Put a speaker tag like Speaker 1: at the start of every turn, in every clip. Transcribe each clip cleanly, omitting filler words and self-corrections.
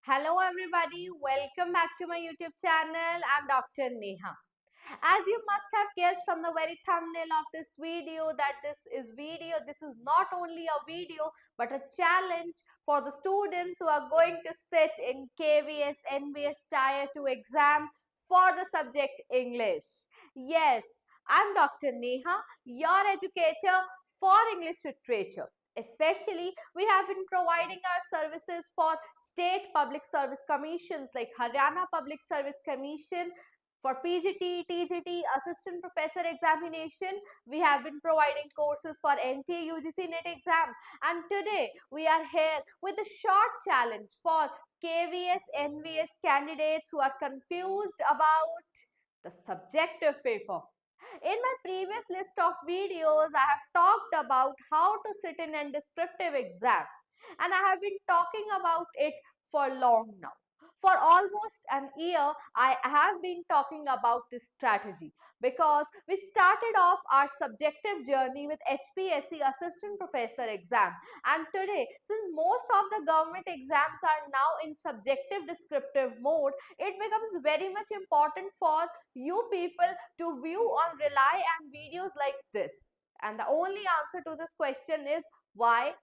Speaker 1: Hello everybody, welcome back to my YouTube channel. I'm Dr. Neha. As you must have guessed from the very thumbnail of this video that this is not only a video but a challenge for the students who are going to sit in KVS NVS Tier 2 exam for the subject English. Yes, I'm Dr. Neha, your educator for English literature. Especially, we have been providing our services for state public service commissions like Haryana Public Service Commission, for PGT, TGT, Assistant Professor Examination. We have been providing courses for NTA UGC NET exam. And today we are here with a short challenge for KVS, NVS candidates who are confused about the subjective paper. In my previous list of videos, I have talked about how to sit in a descriptive exam, and I have been talking about it for long now. For almost an year, I have been talking about this strategy because we started off our subjective journey with HPSC Assistant Professor exam, and today, since most of the government exams are now in subjective descriptive mode, it becomes very much important for you people to view on rely and videos like this. And the only answer to this question is why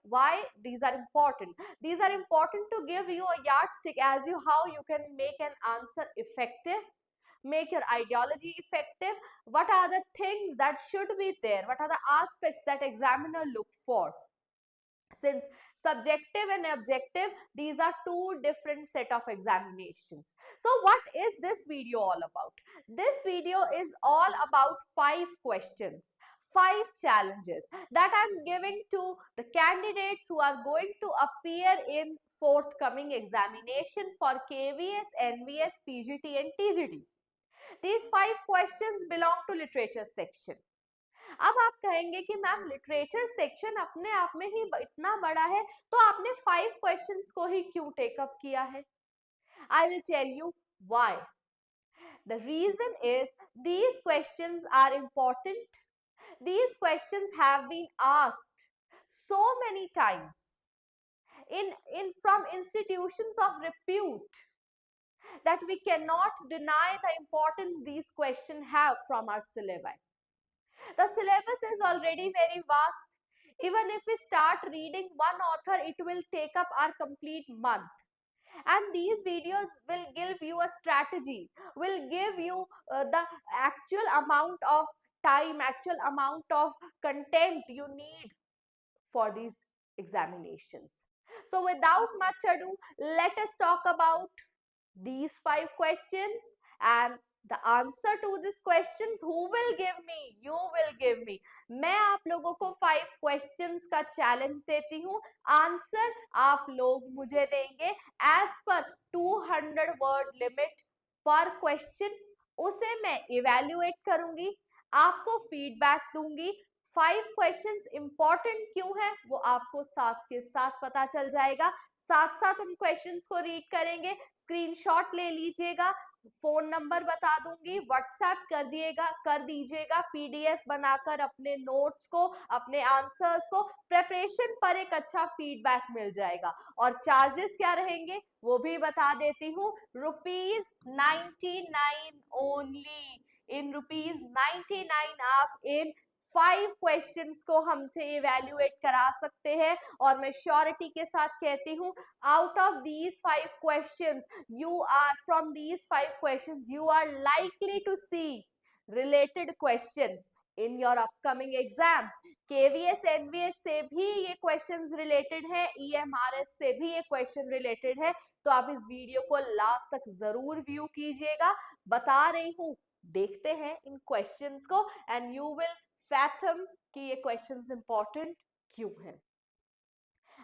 Speaker 1: these are important. These are important to give you a yardstick as you how you can make an answer effective, make your ideology effective, what are the things that should be there, what are the aspects that examiner look for. Since subjective and objective, these are two different set of examinations. So what is this video all about? This video is all about 5 questions, 5 challenges that I'm giving to the candidates who are going to appear in forthcoming examination for KVS, NVS, PGT and TGT. These 5 questions belong to literature section. अब आप कहेंगे कि ma'am literature section अपने आप में ही इतना बड़ा है, तो आपने 5 क्वेश्चंस को ही क्यों टेकअप किया है? I will tell you why. The reason is these questions are important. These questions have been asked so many times in from institutions of repute that we cannot deny the importance these questions have from our syllabi. The syllabus is already very vast. Even if we start reading one author, it will take up our complete month. And these videos will give you a strategy, will give you the actual amount of time, actual amount of content you need for these examinations. So without much ado, let us talk about these 5 questions and the answer to these questions. Who will give me? You will give me. मैं आप लोगों को 5 questions का challenge देती हूँ. Answer आप लोग मुझे देंगे as per 200 word limit per question. उसे मैं evaluate करूंगी, आपको feedback दूंगी. 5 questions important क्यों है वो आपको साथ के साथ पता चल जाएगा. साथ साथ उन क्वेश्चंस को रीड करेंगे, स्क्रीनशॉट ले लीजिएगा, फोन नंबर बता दूंगी, व्हाट्सएप कर दीजिएगा पीडीएफ बनाकर अपने नोट्स को, अपने आंसर्स को. प्रिपरेशन पर एक अच्छा फीडबैक मिल जाएगा. और चार्जेस क्या रहेंगे वो भी बता देती हूँ. ₹99 ओनली. इन ₹99 आप इन 5 questions को हमसे इवेल्युएट करा सकते हैं. और मैं श्योरिटी के साथ कहती हूँ, out of these 5 questions, from these 5 questions, you are likely to see related questions in your upcoming exam. KVS, NVS से भी ये questions related है, EMRS से भी ये question related है. तो आप इस वीडियो को लास्ट तक जरूर व्यू कीजिएगा. बता रही हूँ, देखते हैं इन questions को and you will fathom कि ये questions important क्यों हैं.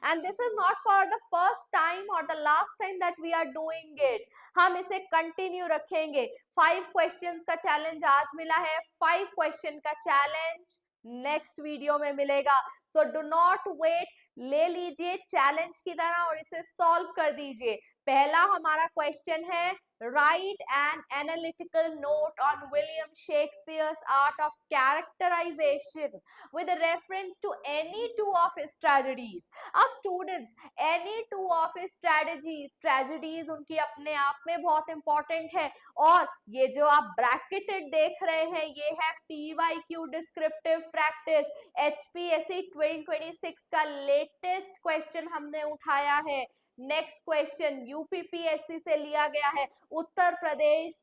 Speaker 1: And this is not for the first time or the last time that we are doing it. हम इसे continue रखेंगे. 5 questions का challenge आज मिला है, 5 question का challenge नेक्स्ट वीडियो में मिलेगा. सो डू नॉट वेट, ले लीजिए चैलेंज की तरह और इसे सॉल्व कर दीजिए. पहला हमारा क्वेश्चन है write an analytical note on William Shakespeare's art of characterization with a reference to any two of his tragedies. अब students, any two of his tragedies उनकी अपने आप में बहुत important है, और ये जो आप ब्रैकेटेड देख रहे हैं ये है PYQ डिस्क्रिप्टिव प्रैक्टिस, HPSC 2026 का लेटेस्ट क्वेश्चन हमने उठाया है। नेक्स्ट क्वेश्चन यूपीपीएससी से लिया गया है, Uttar Pradesh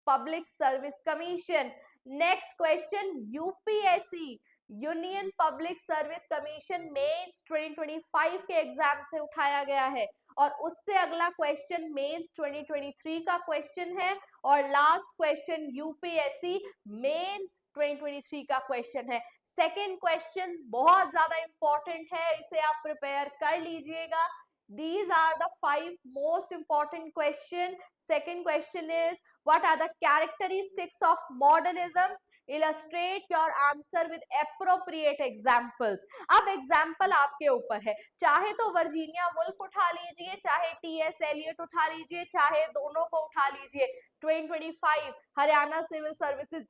Speaker 1: public service commission. Next question UPSC union public service commission mains 2025 के एग्जाम से उठाया गया है, और उससे अगला क्वेश्चन मेंस 2023 का क्वेश्चन है, और लास्ट क्वेश्चन यूपीएससी मेंस 2023 का क्वेश्चन है। सेकंड क्वेश्चन बहुत ज्यादा इंपॉर्टेंट है, इसे आप प्रिपेयर कर लीजिएगा। These are the 5 most important question. Second question is, what are the characteristics of modernism? Illustrate your answer with appropriate examples. अब एग्जाम्पल आपके ऊपर है, चाहे तो वर्जीनिया वुल्फ उठा लीजिए, चाहे टीएस एलियट उठा लीजिए, चाहे दोनों को उठा लीजिए। 2025 हरियाणा सिविल सर्विसेज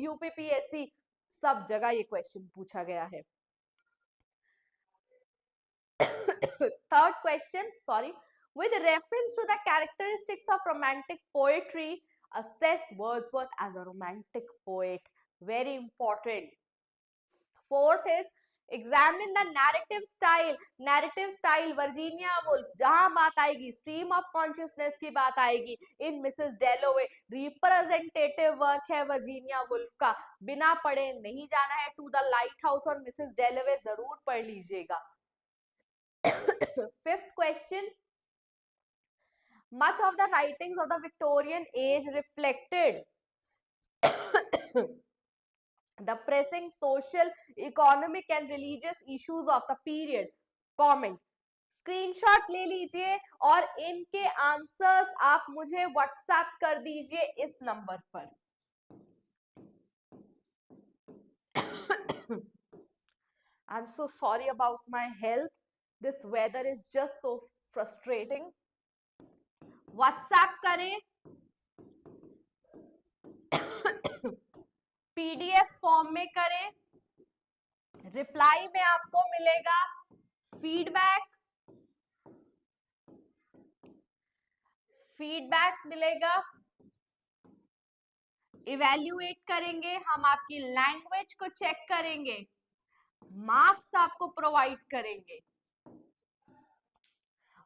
Speaker 1: यूपीपीएससी सब जगह ये क्वेश्चन पूछा गया है। Third question, sorry, with reference to the characteristics of romantic poetry, assess Wordsworth as a romantic poet. Very important. Fourth is examine the narrative style. Narrative style Virginia Woolf, जहां बात आएगी stream of consciousness की बात आएगी in Mrs डेलोवे, representative work है Virginia Woolf का, बिना पढ़े नहीं जाना है। टू द लाइट हाउस और मिसेस डेलोवे जरूर पढ़ लीजिएगा। Fifth question, much of the writings of the Victorian age reflected the pressing social, economic and religious issues of the period. Comment, screenshot ले लीजिए और इनके आंसर्स आप मुझे व्हाट्सएप कर दीजिए इस नंबर पर। I'm so sorry about my health. This weather is just so frustrating. WhatsApp करें, PDF फॉर्म में करें, रिप्लाई में आपको मिलेगा फीडबैक मिलेगा, इवैल्यूएट करेंगे, हम आपकी लैंग्वेज को चेक करेंगे, मार्क्स आपको प्रोवाइड करेंगे,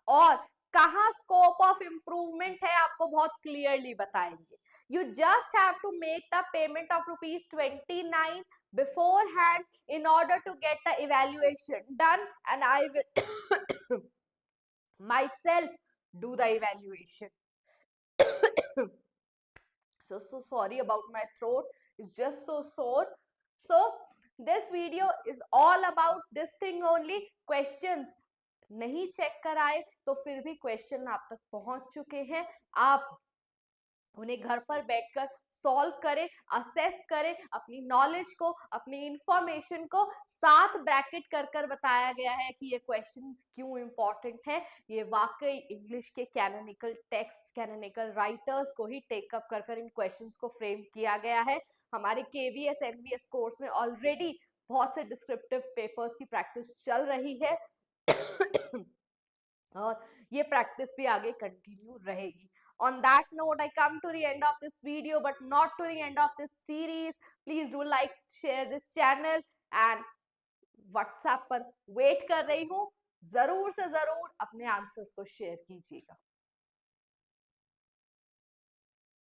Speaker 1: और कहां स्कोप ऑफ इंप्रूवमेंट है आपको बहुत क्लियरली बताएंगे। You just have to make the payment of ₹29 beforehand in order to get the evaluation done, and I will myself do the evaluation. So sorry about my throat, it's just so sore. So this video is all about this thing only. Questions नहीं check कराए तो फिर भी question आप तक पहुंच चुके हैं, आप उन्हें घर पर बैठकर सॉल्व करें, असेस करें, अपनी नॉलेज को, अपनी इंफॉर्मेशन को साथ ब्रैकेट कर कर बताया गया है कि ये क्वेश्चंस क्यों इंपॉर्टेंट है। ये वाकई इंग्लिश के कैनोनिकल टेक्स्ट, कैनोनिकल राइटर्स को ही टेकअप कर कर इन क्वेश्चंस को फ्रेम किया गया है। हमारे केवीएस एनवीएस कोर्स में ऑलरेडी बहुत से डिस्क्रिप्टिव पेपर्स की प्रैक्टिस चल रही है और ये प्रैक्टिस भी आगे कंटिन्यू रहेगी। On that note, I come to the end of this video, but not to the end of this series. Please do like, share this channel, and WhatsApp पर वेट कर रही हूँ, जरूर से जरूर अपने आंसर्स को शेयर कीजिएगा।